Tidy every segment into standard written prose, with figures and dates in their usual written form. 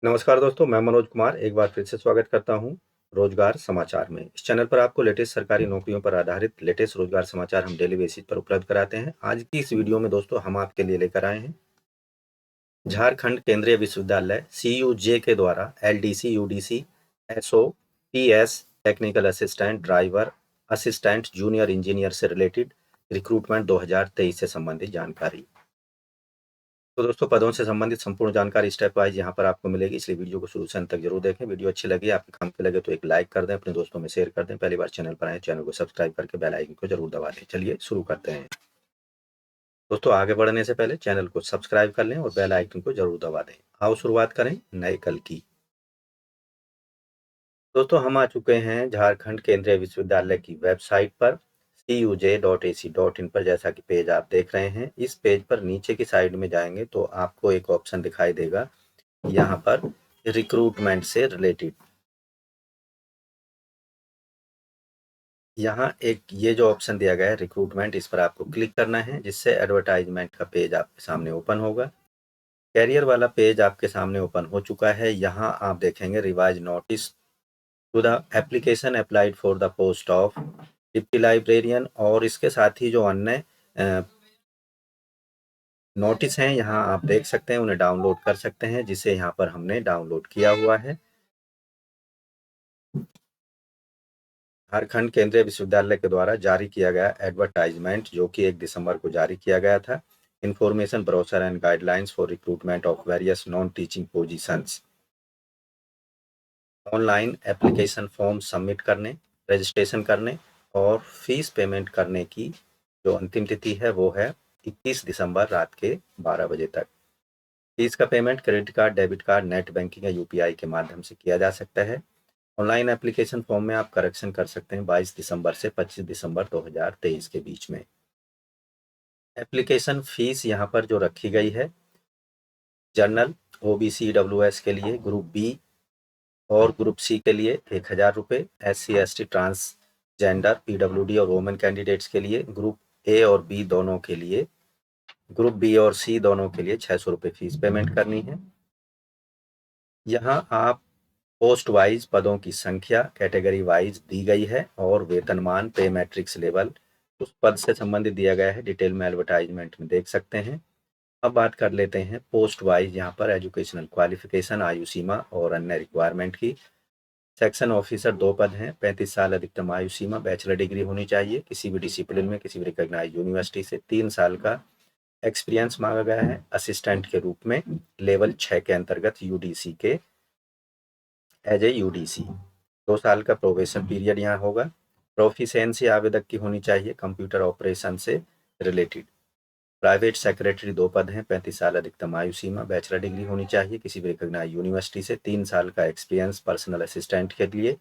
नमस्कार दोस्तों, मैं मनोज कुमार एक बार फिर से स्वागत करता हूं रोजगार समाचार में। इस चैनल पर आपको लेटेस्ट सरकारी नौकरियों पर आधारित लेटेस्ट रोजगार समाचार हम डेली बेसिस पर उपलब्ध कराते हैं। आज की इस वीडियो में दोस्तों हम आपके लिए लेकर आए हैं झारखंड केंद्रीय विश्वविद्यालय CUJ के द्वारा LDC, UDC, SO, PS, technical assistant, driver, assistant, junior engineer से रिलेटेड रिक्रूटमेंट 2023 से संबंधित जानकारी। तो दोस्तों, पदों से संबंधित संपूर्ण जानकारी स्टेप वाइज यहाँ पर आपको मिलेगी, इसलिए वीडियो को शुरू से अंत तक जरूर देखें। वीडियो अच्छी लगी, आपके काम पे लगे तो एक लाइक कर दें, अपने दोस्तों में शेयर कर दें। पहली बार चैनल पर आए, चैनल को सब्सक्राइब करके बेल आइकन को जरूर दबा दें। चलिए शुरू करते हैं। दोस्तों, आगे बढ़ने से पहले चैनल को सब्सक्राइब कर लें और बेल आइकन को जरूर दबा दें। आओ शुरुआत करें नए कल की। दोस्तों, हम आ चुके हैं झारखंड केंद्रीय विश्वविद्यालय की वेबसाइट पर cuj.ac.in पर। जैसा कि पेज आप देख रहे हैं, इस पेज पर नीचे की साइड में जाएंगे तो आपको एक ऑप्शन दिखाई देगा यहाँ पर रिक्रूटमेंट से रिलेटेड। यहाँ एक ये जो ऑप्शन दिया गया है रिक्रूटमेंट, इस पर आपको क्लिक करना है, जिससे एडवर्टाइजमेंट का पेज आपके सामने ओपन होगा। कैरियर वाला पेज आपके सामने ओपन हो चुका है। यहाँ आप देखेंगे revise notice to the application applied for the post of deputy librarian, और इसके साथ ही जो अन्य नोटिस हैं यहाँ आप देख सकते हैं, उन्हें डाउनलोड कर सकते हैं, जिसे यहाँ पर हमने डाउनलोड किया हुआ है। झारखंड केंद्रीय विश्वविद्यालय के द्वारा जारी किया गया एडवर्टाइजमेंट, जो कि 1 दिसंबर को जारी किया गया था। Information brochure and guidelines for recruitment of various non teaching positions. Online application form submit करने, रजिस्ट्रेशन करने और फीस पेमेंट करने की जो अंतिम तिथि है वो है 21 दिसंबर रात के 12 बजे तक। फीस का payment credit card, debit card, net banking या UPI के माध्यम से किया जा सकता है। ऑनलाइन एप्लीकेशन फॉर्म में आप करेक्शन कर सकते हैं 22 दिसंबर से 25 दिसंबर 2023 के बीच में। एप्लीकेशन फीस यहाँ पर जो रखी गई है, जनरल, OBC, EWS के लिए, ग्रुप बी और ग्रुप सी के लिए 1000 रुपये, SC ST ट्रांसजेंडर, PWD और वोमेन कैंडिडेट्स के लिए, ग्रुप ए और बी दोनों के लिए, ग्रुप बी और सी दोनों के लिए 600 रुपये फीस पेमेंट करनी है। यहाँ आप पोस्ट वाइज पदों की संख्या कैटेगरी वाइज दी गई है और वेतनमान पे मैट्रिक्स लेवल उस पद से संबंधित दिया गया है, डिटेल में एडवर्टाइजमेंट में देख सकते हैं। अब बात कर लेते हैं पोस्ट वाइज यहाँ पर एजुकेशनल क्वालिफिकेशन, आयु सीमा और अन्य रिक्वायरमेंट की। सेक्शन ऑफिसर 2 पद हैं, 35 साल अधिकतम आयु सीमा, बैचलर डिग्री होनी चाहिए किसी भी डिसिप्लिन में, किसी भी रिकॉग्नाइज्ड यूनिवर्सिटी से, 3 साल का एक्सपीरियंस मांगा गया है असिस्टेंट के रूप में, लेवल 6 के अंतर्गत UDC के एज ए UDC। 2 साल का प्रोबेशन पीरियड यहाँ होगा। प्रोफिशिएंसी आवेदक की होनी चाहिए कंप्यूटर ऑपरेशन से रिलेटेड। प्राइवेट सेक्रेटरी 2 पद हैं, 35 साल अधिकतम आयु सीमा, बैचलर डिग्री होनी चाहिए किसी भी रिकॉग्नाइज्ड यूनिवर्सिटी से, 3 साल का एक्सपीरियंस पर्सनल असिस्टेंट के लिए,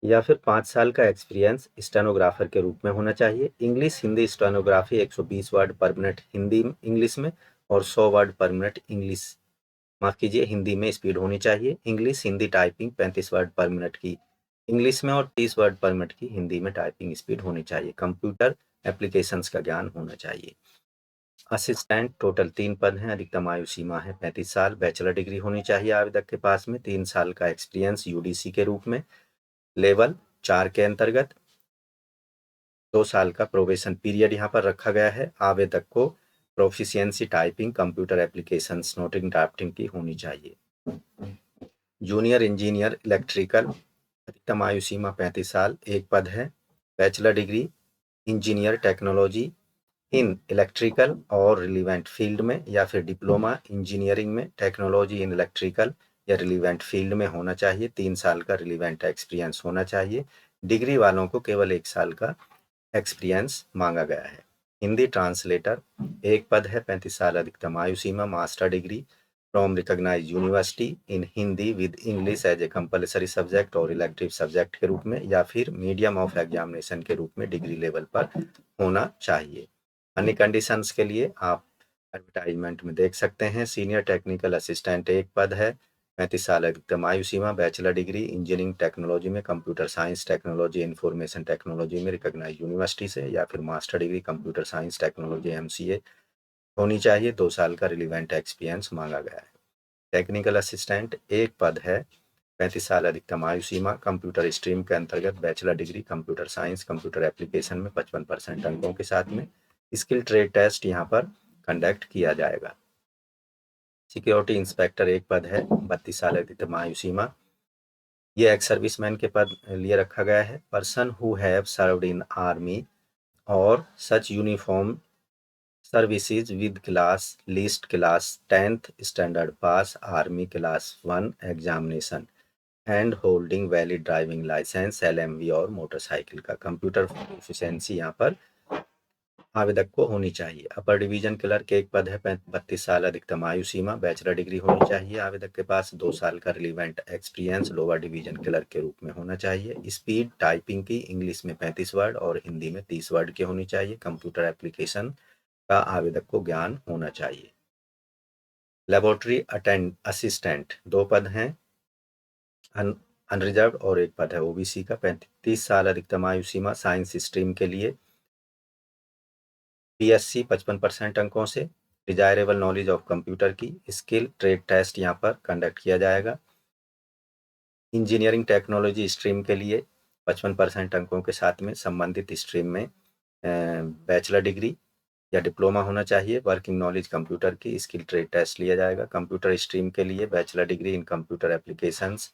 या फिर 5 साल का एक्सपीरियंस स्टेनोग्राफर के रूप में होना चाहिए। इंग्लिश हिंदी स्टेनोग्राफी 120 वर्ड पर मिनट हिंदी इंग्लिश में और 100 वर्ड पर मिनट इंग्लिश, माफ कीजिए, हिंदी में स्पीड होनी चाहिए। इंग्लिश हिंदी टाइपिंग 35 वर्ड पर मिनट की इंग्लिश में और 30 वर्ड पर मिनट की हिंदी में टाइपिंग स्पीड होनी चाहिए। कंप्यूटर एप्लीकेशंस का ज्ञान होना चाहिए। असिस्टेंट टोटल 3 पद हैं, अधिकतम आयु सीमा है 35 साल, बैचलर डिग्री होनी चाहिए आवेदक के पास में, 3 साल का एक्सपीरियंस UDC के रूप में, लेवल 4 के अंतर्गत, 2 साल का प्रोबेशन पीरियड यहाँ पर रखा गया है। आवेदक को proficiency typing, computer applications, noting, drafting की होनी चाहिए। जूनियर इंजीनियर इलेक्ट्रिकल, अधिकतम आयु सीमा 35 साल, 1 पद है, bachelor degree engineer technology in electrical और रिलीवेंट फील्ड में, या फिर डिप्लोमा इंजीनियरिंग में टेक्नोलॉजी इन इलेक्ट्रिकल या रिलीवेंट फील्ड में होना चाहिए। 3 साल का रिलीवेंट एक्सपीरियंस होना चाहिए। डिग्री वालों को केवल 1 साल का एक्सपीरियंस मांगा गया है। हिंदी ट्रांसलेटर 1 पद है, 35 साल अधिकतम आयु सीमा, master degree from recognised university in Hindi with English as a compulsory subject और इलेक्टिव सब्जेक्ट के रूप में, या फिर मीडियम ऑफ एग्जामिनेशन के रूप में डिग्री लेवल पर होना चाहिए। अन्य कंडीशंस के लिए आप एडवर्टाइजमेंट में देख सकते हैं। सीनियर टेक्निकल असिस्टेंट 1 पद है, 35 साल अधिकतम आयु सीमा, बैचलर डिग्री इंजीनियरिंग टेक्नोलॉजी में, computer science technology, information technology में रिकॉग्नाइज्ड यूनिवर्सिटी से, या फिर master degree computer science technology MCA होनी चाहिए। 2 साल का रिलीवेंट एक्सपीरियंस मांगा गया है। टेक्निकल असिस्टेंट एक पद है, 35 साल अधिकतम आयु सीमा, कंप्यूटर स्ट्रीम के अंतर्गत bachelor degree computer science computer application में 55% अंकों के साथ में स्किल ट्रेड टेस्ट यहाँ पर कंडक्ट किया जाएगा। सिक्योरिटी इंस्पेक्टर एक पद है, 32 साल अधिकतम आयु सीमा, ये एक्स सर्विसमैन के पद लिए रखा गया है। Person who have served in army और such uniform services with class list class 10th standard pass army class 1 examination and holding valid driving licence LMV और मोटरसाइकिल का कंप्यूटर एफिशिएंसी यहाँ पर आवेदक को होनी चाहिए। अपर डिवीजन क्लर्क एक पद है, 32 साल अधिकतम आयु सीमा, बैचलर डिग्री होनी चाहिए, आवेदक के पास 2 साल का relevant experience lower division clerk के रूप में होना चाहिए। स्पीड टाइपिंग की इंग्लिश में 35 वर्ड और हिंदी में 30 वर्ड की होनी चाहिए। कंप्यूटर एप्लीकेशन का आवेदक को ज्ञान होना चाहिए। लेबोरेटरी असिस्टेंट 2 पद हैं, अनरिजर्व और एक पद है OBC का, 35 साल अधिकतम आयु सीमा, साइंस स्ट्रीम के लिए BSc 55% अंकों से, डिजायरेबल नॉलेज ऑफ कंप्यूटर की स्किल ट्रेड टेस्ट यहाँ पर कंडक्ट किया जाएगा। इंजीनियरिंग टेक्नोलॉजी स्ट्रीम के लिए 55% अंकों के साथ में संबंधित स्ट्रीम में बैचलर डिग्री या डिप्लोमा होना चाहिए। वर्किंग नॉलेज कंप्यूटर की स्किल ट्रेड टेस्ट लिया जाएगा। कंप्यूटर स्ट्रीम के लिए bachelor degree in computer applications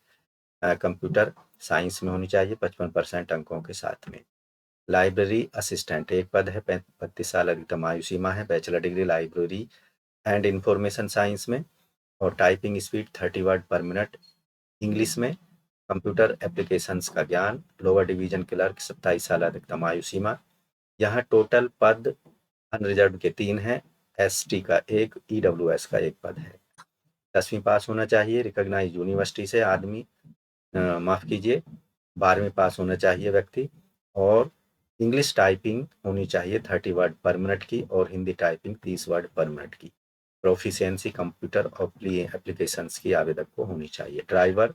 computer science में होनी चाहिए 55% अंकों के साथ में। लाइब्रेरी असिस्टेंट एक पद है, 35 साल अधिकतम आयु सीमा है, bachelor degree library and information science में और टाइपिंग स्पीड 30 वर्ड पर मिनट इंग्लिश में, कंप्यूटर एप्लीकेशंस का ज्ञान, लोअर डिवीजन क्लर्क 27 साल अधिकतम आयु सीमा। यहाँ टोटल पद अनरिजर्व के 3 हैं, ST का 1, EWS का 1 पद है। 10वीं पास होना चाहिए, रिकॉग्नाइज यूनिवर्सिटी से आदमी माफ़ कीजिए 12वीं पास होना चाहिए व्यक्ति, और इंग्लिश टाइपिंग होनी चाहिए 30 वर्ड पर मिनट की और हिंदी टाइपिंग 30 वर्ड पर मिनट की। प्रोफिशिएंसी कंप्यूटर और एप्लीकेशंस की आवेदक को होनी चाहिए। ड्राइवर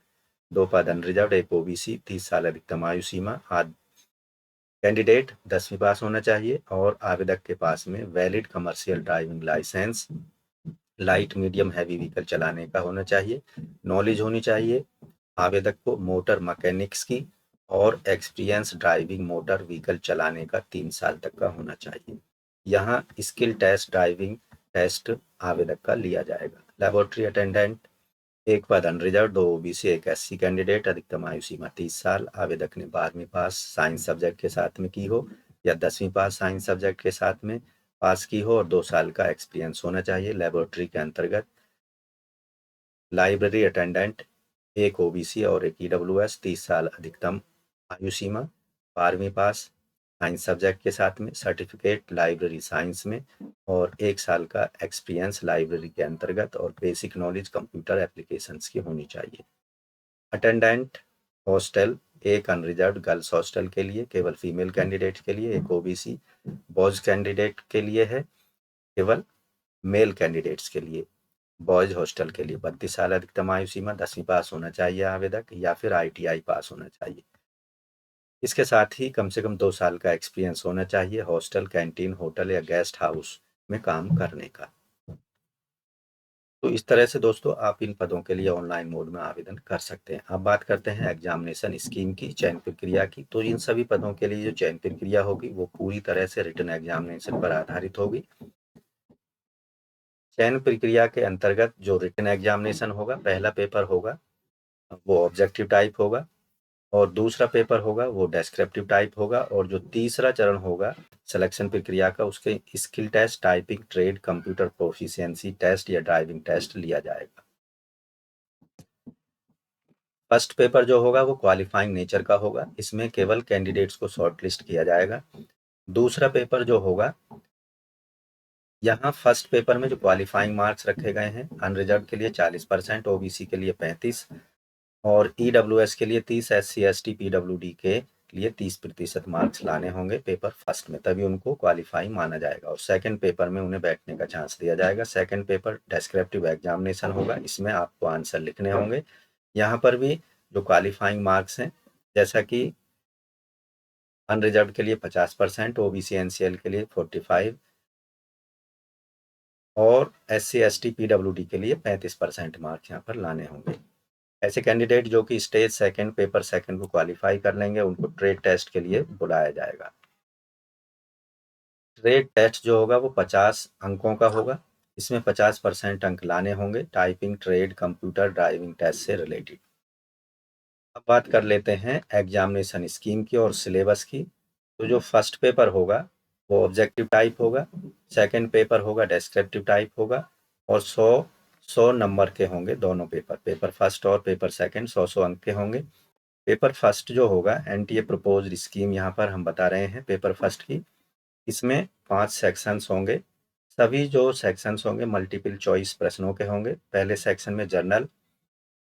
2 पद अनरिजर्व, एक OBC, 30 साल अधिकतम आयु सीमा, कैंडिडेट 10वीं पास होना चाहिए और आवेदक के पास में valid commercial driving licence light medium heavy vehicle चलाने का होना चाहिए। नॉलेज होनी चाहिए आवेदक को मोटर मैकेनिक्स की और एक्सपीरियंस ड्राइविंग मोटर व्हीकल चलाने का 3 साल तक का होना चाहिए। यहाँ स्किल टेस्ट ड्राइविंग टेस्ट आवेदक का लिया जाएगा। लेबोरेटरी अटेंडेंट एक पद अनरिजर्व, 2 OBC, एक SC कैंडिडेट, अधिकतम आयु सीमा 30 साल, आवेदक ने 12वीं पास साइंस सब्जेक्ट के साथ में की हो या 10वीं पास साइंस सब्जेक्ट के साथ में पास की हो और 2 साल का एक्सपीरियंस होना चाहिए। लेबोरेटरी के अंतर्गत लाइब्रेरी अटेंडेंट एक OBC और एक EWS, 30 साल अधिकतम आयु सीमा, 12वीं पास साइंस सब्जेक्ट के साथ में, सर्टिफिकेट लाइब्रेरी साइंस में और 1 साल का एक्सपीरियंस लाइब्रेरी के अंतर्गत और बेसिक नॉलेज कंप्यूटर एप्लीकेशंस की होनी चाहिए। अटेंडेंट हॉस्टल एक अनरिजर्व गर्ल्स हॉस्टल के लिए केवल फीमेल कैंडिडेट के लिए, एक OBC बॉयज कैंडिडेट के लिए है, केवल मेल कैंडिडेट्स के लिए बॉयज हॉस्टल के लिए 32 साल अधिकतम आयु सीमा, 10वीं पास होना चाहिए आवेदक या फिर ITI पास होना चाहिए। इसके साथ ही कम से कम 2 साल का एक्सपीरियंस होना चाहिए हॉस्टल, कैंटीन, होटल या गेस्ट हाउस में काम करने का। तो इस तरह से दोस्तों आप इन पदों के लिए ऑनलाइन मोड में आवेदन कर सकते हैं। अब बात करते हैं एग्जामिनेशन स्कीम की, चयन प्रक्रिया की। तो इन सभी पदों के लिए जो चयन प्रक्रिया होगी वो पूरी तरह से रिटन एग्जामिनेशन पर आधारित होगी। चयन प्रक्रिया के अंतर्गत जो रिटन एग्जामिनेशन होगा, पहला पेपर होगा वो ऑब्जेक्टिव टाइप होगा और दूसरा पेपर होगा वो डेस्क्रिप्टिव टाइप होगा और जो तीसरा चरण होगा सिलेक्शन प्रक्रिया का, उसके skill test, typing, trade, computer proficiency test या ड्राइविंग टेस्ट लिया जाएगा। फर्स्ट पेपर जो होगा वो क्वालिफाइंग नेचर का होगा, इसमें केवल कैंडिडेट्स को शॉर्टलिस्ट किया जाएगा। दूसरा पेपर जो होगा, यहाँ फर्स्ट पेपर में जो क्वालिफाइंग मार्क्स रखे गए हैं, अनरिजर्व के लिए 40%, OBC के लिए 35 और EWS के लिए 30, SC ST PWD के लिए 30% मार्क्स लाने होंगे पेपर फर्स्ट में, तभी उनको क्वालिफाई माना जाएगा और सेकंड पेपर में उन्हें बैठने का चांस दिया जाएगा। सेकंड पेपर डिस्क्रिप्टिव एग्जामिनेशन होगा, इसमें आपको आंसर लिखने होंगे। यहाँ पर भी जो क्वालिफाइंग मार्क्स हैं, जैसा कि अनरिजर्व के लिए 50%, OBC NCL के लिए 45, और SC/ST PWD के लिए 35% मार्क्स यहाँ पर लाने होंगे। ऐसे कैंडिडेट जो कि स्टेज सेकंड, पेपर सेकंड को क्वालिफाई कर लेंगे, उनको ट्रेड टेस्ट के लिए बुलाया जाएगा। ट्रेड टेस्ट जो होगा वो 50 अंकों का होगा। इसमें 50% अंक लाने होंगे typing, trade, computer, driving test से रिलेटेड। अब बात कर लेते हैं एग्जामिनेशन स्कीम की और सिलेबस की। तो जो फर्स्ट पेपर होगा वो ऑब्जेक्टिव टाइप होगा, सेकंड पेपर होगा डिस्क्रिप्टिव टाइप होगा, और 100 नंबर के होंगे दोनों पेपर। पेपर फर्स्ट और पेपर सेकंड 100 अंक के होंगे। पेपर फर्स्ट जो होगा NTA प्रपोज्ड स्कीम यहाँ पर हम बता रहे हैं पेपर फर्स्ट की। इसमें 5 सेक्शंस होंगे। सभी जो सेक्शंस होंगे मल्टीपल चॉइस प्रश्नों के होंगे। पहले सेक्शन में जनरल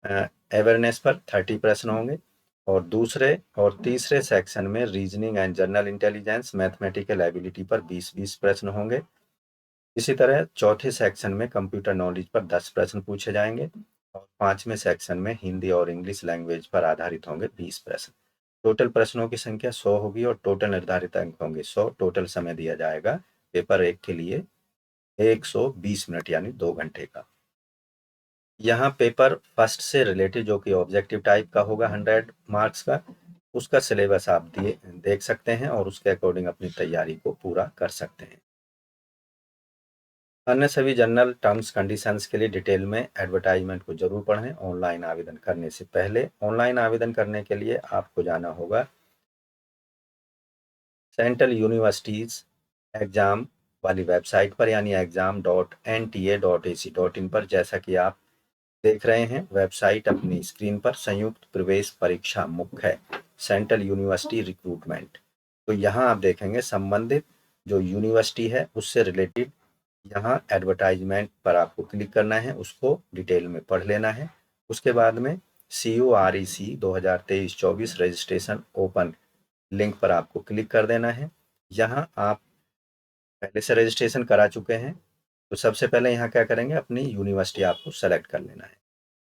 अवेयरनेस पर 30 प्रश्न होंगे, और दूसरे और तीसरे सेक्शन में reasoning and general intelligence, mathematical ability पर 20-20 प्रश्न होंगे। इसी तरह चौथे सेक्शन में कंप्यूटर नॉलेज पर 10 प्रश्न पूछे जाएंगे, और पांचवें सेक्शन में हिंदी और इंग्लिश लैंग्वेज पर आधारित होंगे 20 प्रश्न। टोटल प्रश्नों की संख्या 100 होगी और टोटल निर्धारित अंक होंगे 100। टोटल समय दिया जाएगा पेपर 1 के लिए 120 मिनट यानी 2 घंटे का। यहाँ पेपर फर्स्ट से रिलेटेड जो कि ऑब्जेक्टिव टाइप का होगा 100 मार्क्स का, उसका सिलेबस आप देख सकते हैं और उसके अकॉर्डिंग अपनी तैयारी को पूरा कर सकते हैं। अन्य सभी जनरल टर्म्स कंडीशंस के लिए डिटेल में एडवर्टाइजमेंट को जरूर पढ़ें। ऑनलाइन आवेदन करने से पहले ऑनलाइन आवेदन करने के लिए आपको जाना होगा सेंट्रल यूनिवर्सिटीज एग्जाम वाली वेबसाइट पर यानी exam.nta.ac.in पर। जैसा कि आप देख रहे हैं वेबसाइट अपनी स्क्रीन पर, संयुक्त प्रवेश परीक्षा मुख्य है सेंट्रल यूनिवर्सिटी रिक्रूटमेंट। तो यहाँ आप देखेंगे संबंधित जो यूनिवर्सिटी है उससे रिलेटेड यहाँ एडवर्टाइजमेंट पर आपको क्लिक करना है, उसको डिटेल में पढ़ लेना है। उसके बाद में CUREC 2023-24 रजिस्ट्रेशन ओपन लिंक पर आपको क्लिक कर देना है। यहाँ आप पहले से रजिस्ट्रेशन करा चुके हैं तो सबसे पहले यहाँ क्या करेंगे, अपनी यूनिवर्सिटी आपको सेलेक्ट कर लेना है।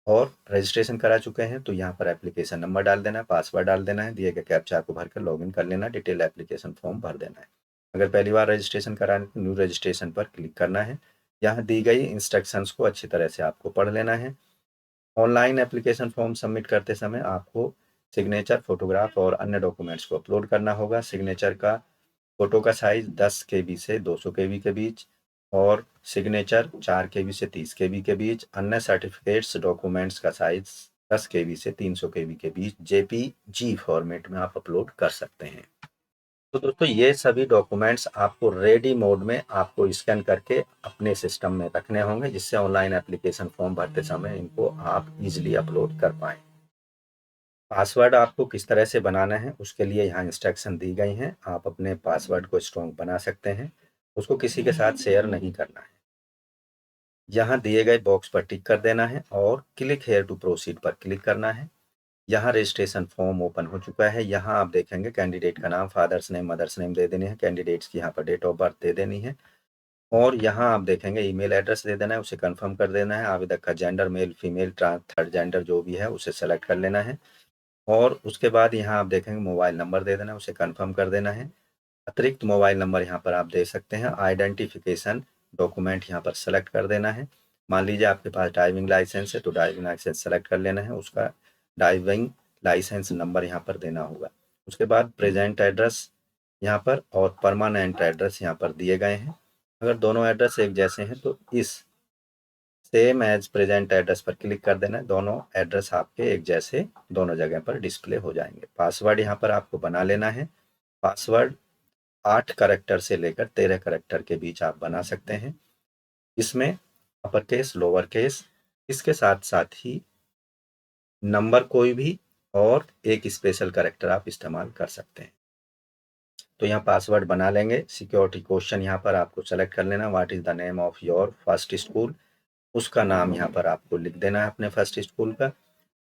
और रजिस्ट्रेशन करा चुके हैं तो यहाँ पर एप्लीकेशन नंबर डाल देना है, पासवर्ड डाल देना है, दिए गए कैप्चा को भरकर लॉगिन कर लेना है, डिटेल एप्लीकेशन फॉर्म भर देना है। अगर पहली बार रजिस्ट्रेशन कराने तो न्यू रजिस्ट्रेशन पर क्लिक करना है। यहाँ दी गई इंस्ट्रक्शंस को अच्छी तरह से आपको पढ़ लेना है। ऑनलाइन एप्लीकेशन फॉर्म सबमिट करते समय आपको सिग्नेचर, फोटोग्राफ और अन्य डॉक्यूमेंट्स को अपलोड करना होगा। सिग्नेचर का फोटो का साइज 10 KB से 200 KB के बीच, और सिग्नेचर 4 KB से 30 KB के बीच। अन्य सर्टिफिकेट्स डॉक्यूमेंट्स का साइज 10 KB से 300 KB के बीच JPG फॉर्मेट में आप अपलोड कर सकते हैं। तो दोस्तों ये सभी डॉक्यूमेंट्स आपको रेडी मोड में आपको स्कैन करके अपने सिस्टम में रखने होंगे, जिससे ऑनलाइन एप्लीकेशन फॉर्म भरते समय इनको आप इजीली अपलोड कर पाएं। पासवर्ड आपको किस तरह से बनाना है उसके लिए यहाँ इंस्ट्रक्शन दी गई हैं। आप अपने पासवर्ड को स्ट्रॉन्ग बना सकते हैं, उसको किसी के साथ शेयर नहीं करना है। यहाँ दिए गए बॉक्स पर टिक कर देना है और क्लिक हेयर टू प्रोसीड पर क्लिक करना है। यहाँ रजिस्ट्रेशन फॉर्म ओपन हो चुका है। यहाँ आप देखेंगे कैंडिडेट का नाम, फादर्स नेम, मदर्स नेम दे देने हैं, कैंडिडेट्स की यहाँ पर डेट ऑफ बर्थ दे देनी है, और यहाँ आप देखेंगे ईमेल एड्रेस दे देना है, उसे कंफर्म कर देना है। आवेदक का gender male, female, third gender जो भी है उसे सेलेक्ट कर लेना है, और उसके बाद यहाँ आप देखेंगे मोबाइल नंबर दे देना है, उसे कंफर्म कर देना है। अतिरिक्त मोबाइल नंबर यहाँ पर आप दे सकते हैं। आइडेंटिफिकेशन डॉक्यूमेंट यहाँ पर सेलेक्ट कर देना है। मान लीजिए आपके पास ड्राइविंग लाइसेंस है तो ड्राइविंग लाइसेंस सेलेक्ट कर लेना है, उसका ड्राइविंग लाइसेंस नंबर यहाँ पर देना होगा। उसके बाद प्रेजेंट एड्रेस यहाँ पर और परमानेंट एड्रेस यहाँ पर दिए गए हैं। अगर दोनों एड्रेस एक जैसे हैं तो इस सेम एज प्रेजेंट एड्रेस पर क्लिक कर देना है। दोनों एड्रेस आपके एक जैसे दोनों जगह पर डिस्प्ले हो जाएंगे। पासवर्ड यहाँ पर आपको बना लेना है। पासवर्ड 8 करैक्टर से लेकर 13 करैक्टर के बीच आप बना सकते हैं। इसमें अपर केस, लोअर केस, इसके साथ साथ ही नंबर कोई भी और एक स्पेशल करैक्टर आप इस्तेमाल कर सकते हैं। तो यहाँ पासवर्ड बना लेंगे। सिक्योरिटी क्वेश्चन यहाँ पर आपको सेलेक्ट कर लेना, what is the name of your first school, उसका नाम यहाँ पर आपको लिख देना है अपने फर्स्ट स्कूल का।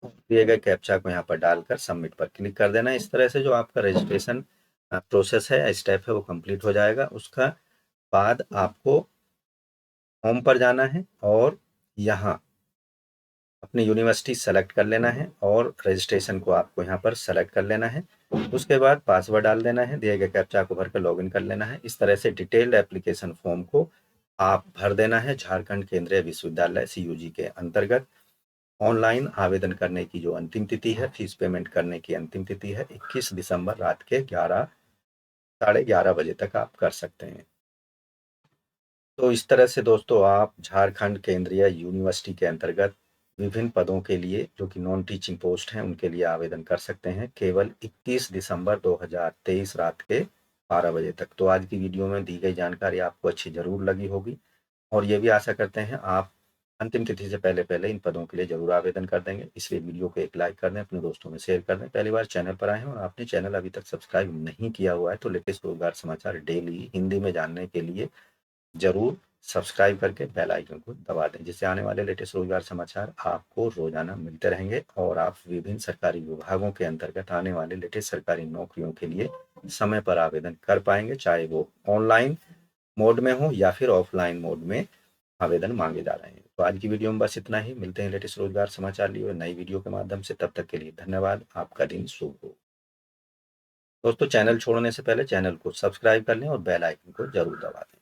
दिए गए कैप्चा को यहाँ पर डालकर सबमिट पर क्लिक कर देना है। इस तरह से जो आपका रजिस्ट्रेशन प्रोसेस है, स्टेप है, वो कंप्लीट हो जाएगा। उसका बाद आपको होम पर जाना है और यहाँ अपनी यूनिवर्सिटी सेलेक्ट कर लेना है और रजिस्ट्रेशन को आपको यहाँ पर सेलेक्ट कर लेना है। उसके बाद पासवर्ड डाल देना है, दिए गए कैप्चा को भरकर लॉगिन कर लेना है। इस तरह से डिटेल्ड एप्लीकेशन फॉर्म को आप भर देना है झारखंड केंद्रीय विश्वविद्यालय CUG के अंतर्गत। ऑनलाइन आवेदन करने की जो अंतिम तिथि है, फीस पेमेंट करने की अंतिम तिथि है 21 दिसंबर रात के 11 साढ़े 11 बजे तक आप कर सकते हैं। तो इस तरह से दोस्तों आप झारखंड केंद्रीय यूनिवर्सिटी के अंतर्गत विभिन्न पदों के लिए जो कि नॉन टीचिंग पोस्ट हैं उनके लिए आवेदन कर सकते हैं केवल 21 दिसंबर 2023 रात के 12 बजे तक। तो आज की वीडियो में दी गई जानकारी आपको अच्छी जरूर लगी होगी और ये भी आशा करते हैं आप अंतिम तिथि से पहले पहले इन पदों के लिए जरूर आवेदन कर देंगे। इसलिए वीडियो को एक लाइक कर दें, अपने दोस्तों में शेयर कर दें। पहली बार चैनल पर आए हैं और आपने चैनल अभी तक सब्सक्राइब नहीं किया हुआ है तो लेटेस्ट रोजगार समाचार डेली हिंदी में जानने के लिए जरूर सब्सक्राइब करके बेल आइकन को दबा दें, जिससे आने वाले लेटेस्ट रोजगार समाचार आपको रोजाना मिलते रहेंगे और आप विभिन्न सरकारी विभागों के अंतर्गत आने वाले लेटेस्ट सरकारी नौकरियों के लिए समय पर आवेदन कर पाएंगे, चाहे वो ऑनलाइन मोड में हो या फिर ऑफलाइन मोड में आवेदन मांगे जा रहे हैं। तो आज की वीडियो में बस इतना ही। मिलते हैं लेटेस्ट रोजगार समाचार लिए नई वीडियो के माध्यम से। तब तक के लिए धन्यवाद। आपका दिन शुभ हो। दोस्तों चैनल छोड़ने से पहले चैनल को सब्सक्राइब कर लें और बेल आइकन को जरूर दबा दें।